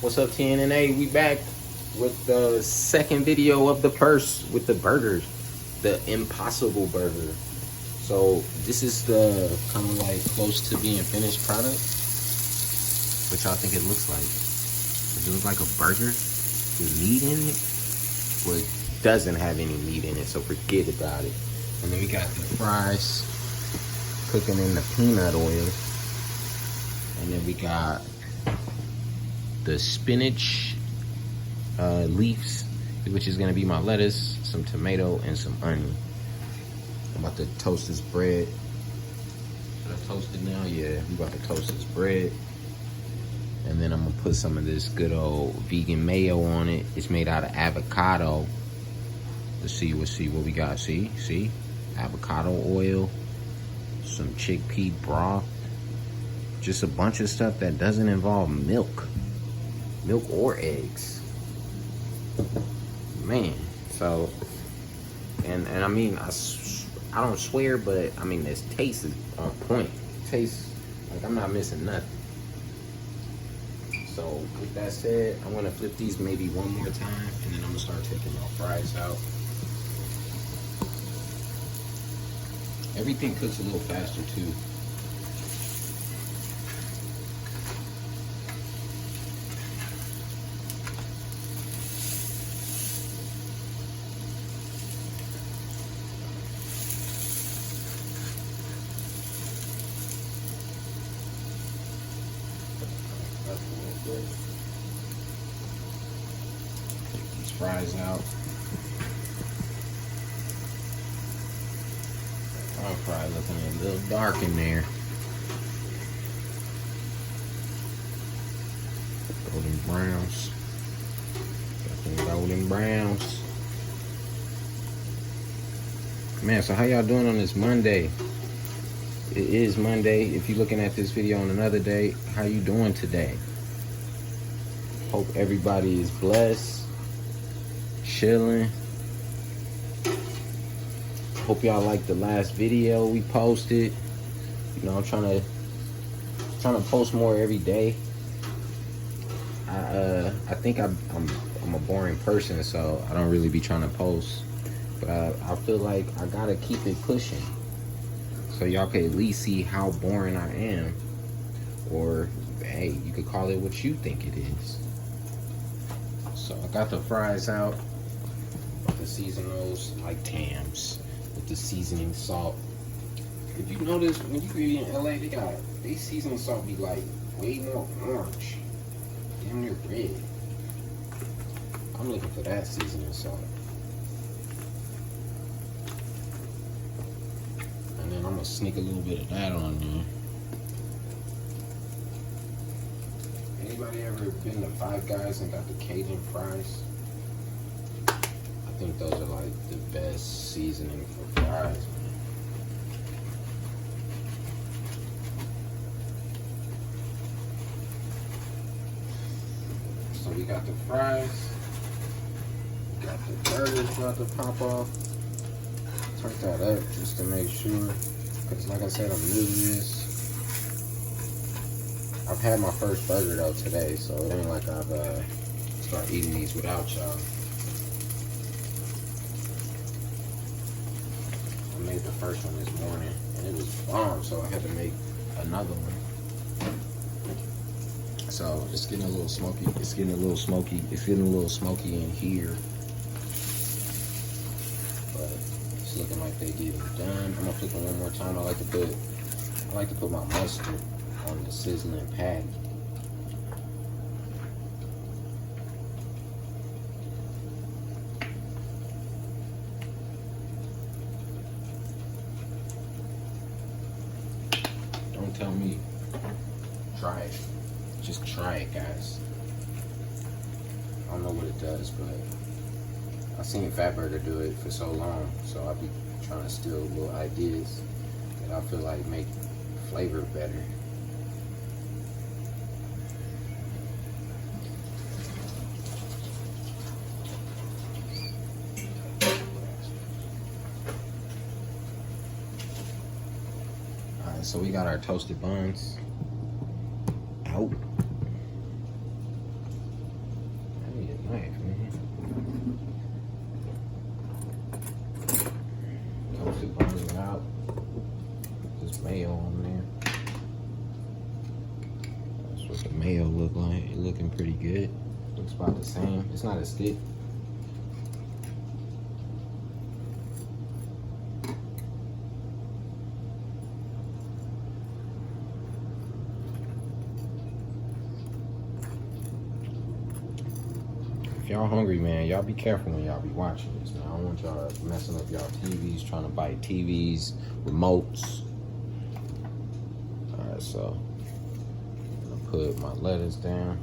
What's up, TNNA? We back with the second video of the purse with the burgers, the Impossible Burger. So this is the kind of like close to being finished product. What y'all think it looks like? Does it look like a burger with meat in it? Well, it doesn't have any meat in it, so forget about it. And then we got the fries cooking in the peanut oil. And then we got the spinach leaves, which is gonna be my lettuce, some tomato, and some onion. I'm about to toast this bread. Should I toast it now? Yeah, we about to toast this bread. And then I'm gonna put some of this good old vegan mayo on it. It's made out of avocado. Let's see what we got. See? Avocado oil, some chickpea broth, just a bunch of stuff that doesn't involve milk or eggs. Man, so, and I mean, I don't swear, but I mean, this taste is on point. It tastes like I'm not missing nothing. So with that said, I'm gonna flip these maybe one more time, and then I'm gonna start taking my fries out. Everything cooks a little faster too. Take these fries out. I'm probably looking a little dark in there. Golden browns. Got some golden browns. Man, so how y'all doing on this Monday? It is Monday. If you're looking at this video on another day, how you doing today? Hope everybody is blessed, chilling. Hope y'all liked the last video we posted. You know, I'm trying to post more every day. I think I'm a boring person, so I don't really be trying to post. But I feel like I gotta keep it pushing, so y'all can at least see how boring I am. Or hey, you could call it what you think it is. So I got the fries out. About to season those like Tams with the seasoning salt. If you notice, when you be in LA, they seasoning salt be like way more orange, damn near red. I'm looking for that seasoning salt. And then I'm gonna sneak a little bit of that on there. Anybody ever been to Five Guys and got the Cajun fries? I think those are like the best seasoning for fries, man. So we got the fries, we got the burgers about to pop off. Turn that up just to make sure, because like I said, I'm new to this. I've had my first burger though today, so it ain't like I've started eating these without y'all. I made the first one this morning and it was bomb, so I had to make another one. So it's getting a little smoky. It's getting a little smoky. It's getting a little smoky in here, but it's looking like they getting done. I'm gonna flip it one more time. I like to put my mustard on the sizzling patty. Don't tell me. Try it. Just try it, guys. I don't know what it does, but I've seen Fatburger do it for so long, so I'll be trying to steal little ideas that I feel like make flavor better. Alright, so we got our toasted buns out. look like. It looking pretty good. Looks about the same. It's not as thick. If y'all hungry, man, y'all be careful when y'all be watching this, man. I don't want y'all messing up y'all TVs, trying to bite TVs, remotes. Alright, so I'm gonna put my lettuce down.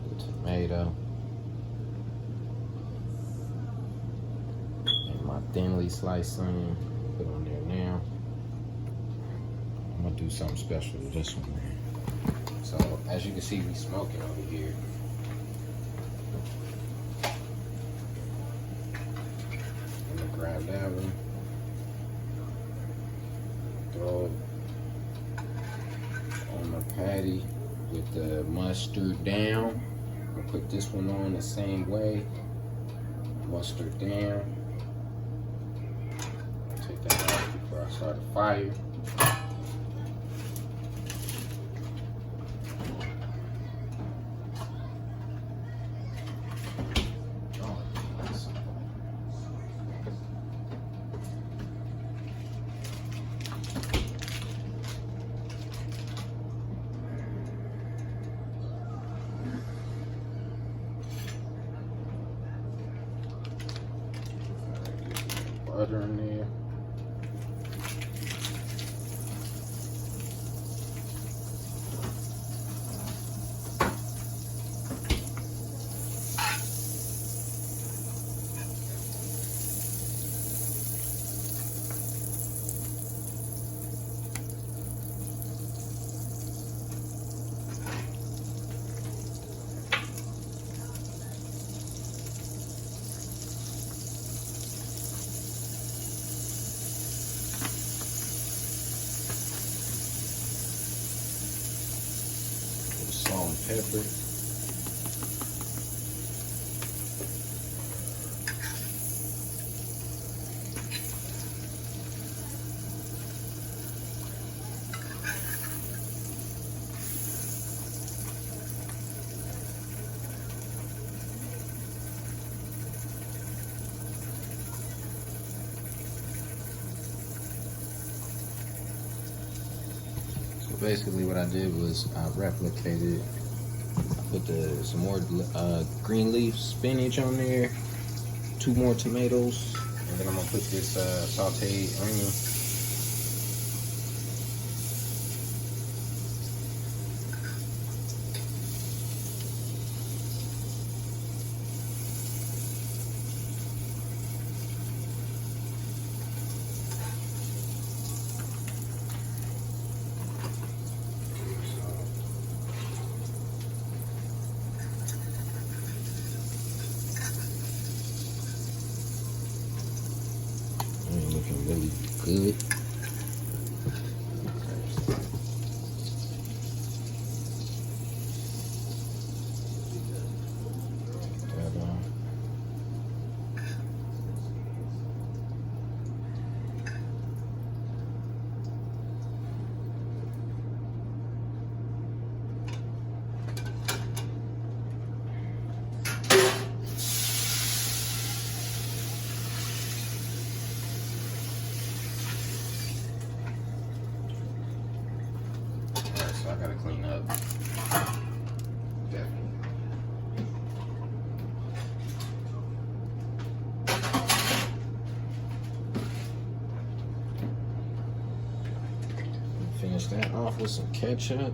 The tomato. And my thinly sliced onion. Put on there now. I'm gonna do something special with this one, man. So, as you can see, we smoking over here. I'm gonna grab that one. Throw it on my patty with the mustard down. I'm gonna put this one on the same way. Mustard down. Take that out before I start the fire. Butter in there. Salt and pepper. Basically what I did was I replicated, I put some more green leaf spinach on there, 2 more tomatoes, and then I'm gonna put this sauteed onion. Looking really good. I gotta clean up. Definitely. Finish that off with some ketchup.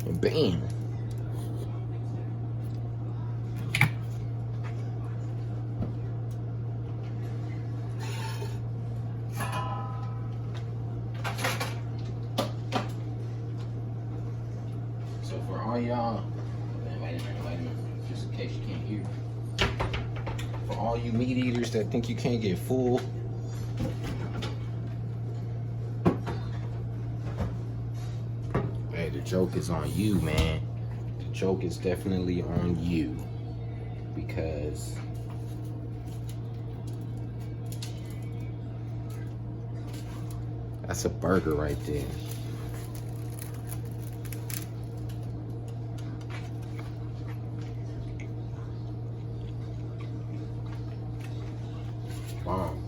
And bam. For all y'all, wait a minute, just in case you can't hear. For all you meat eaters that think you can't get full, hey, the joke is on you, man. The joke is definitely on you. because that's a burger right there. Bomb.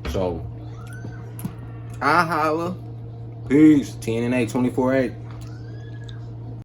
So I holla. Peace. TNNA 24/8.